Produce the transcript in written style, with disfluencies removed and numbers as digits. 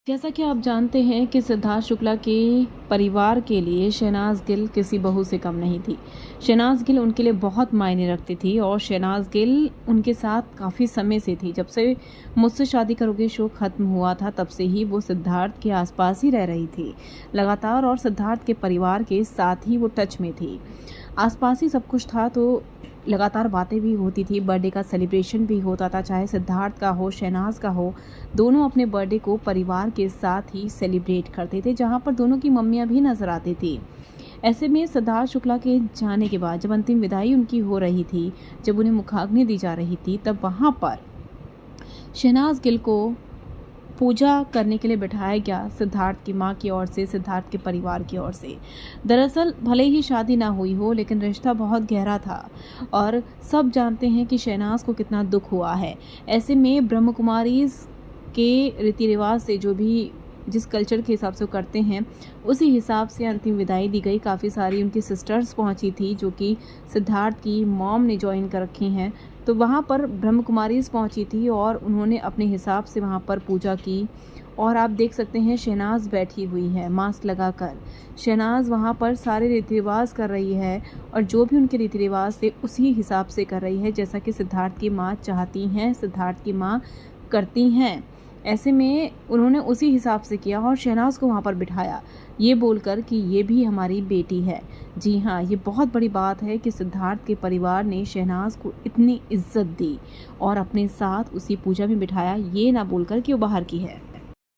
जैसा कि आप जानते हैं कि सिद्धार्थ शुक्ला के परिवार के लिए शहनाज गिल किसी बहू से कम नहीं थी। शहनाज गिल उनके लिए बहुत मायने रखती थी और शहनाज गिल उनके साथ काफ़ी समय से थी। जब से मुझसे शादी करोगे शो ख़त्म हुआ था तब से ही वो सिद्धार्थ के आसपास ही रह रही थी लगातार, और सिद्धार्थ के परिवार के साथ ही वो टच में थी। आसपास ही सब कुछ था, तो लगातार बातें भी होती थी, बर्थडे का सेलिब्रेशन भी होता था, चाहे सिद्धार्थ का हो शहनाज का हो। दोनों अपने बर्थडे को परिवार के साथ ही सेलिब्रेट करते थे, जहां पर दोनों की मम्मियां भी नजर आती थी। ऐसे में सिद्धार्थ शुक्ला के जाने के बाद जब अंतिम विदाई उनकी हो रही थी, जब उन्हें मुखाग्नि दी जा रही थी, तब वहां पर शहनाज गिल को पूजा करने के लिए बिठाया गया, सिद्धार्थ की मां की ओर से, सिद्धार्थ के परिवार की ओर से। दरअसल भले ही शादी ना हुई हो, लेकिन रिश्ता बहुत गहरा था और सब जानते हैं कि शहनाज को कितना दुख हुआ है। ऐसे में ब्रह्म कुमारीज के रीति रिवाज से, जो भी जिस कल्चर के हिसाब से वो करते हैं, उसी हिसाब से अंतिम विदाई दी गई। काफ़ी सारी उनकी सिस्टर्स पहुंची थी, जो कि सिद्धार्थ की मॉम ने ज्वाइन कर रखी हैं। तो वहाँ पर ब्रह्म कुमारीज पहुंची थी और उन्होंने अपने हिसाब से वहाँ पर पूजा की। और आप देख सकते हैं शहनाज बैठी हुई है मास्क लगाकर। शहनाज वहाँ पर सारे रीति रिवाज कर रही है और जो भी उनके रीति रिवाज थे उसी हिसाब से कर रही है, जैसा कि सिद्धार्थ की माँ चाहती हैं, सिद्धार्थ की माँ करती हैं। ऐसे में उन्होंने उसी हिसाब से किया और शहनाज को वहाँ पर बिठाया, ये बोलकर कि ये भी हमारी बेटी है। जी हाँ, ये बहुत बड़ी बात है कि सिद्धार्थ के परिवार ने शहनाज को इतनी इज्जत दी और अपने साथ उसी पूजा में बिठाया, ये ना बोलकर कि वो बाहर की है।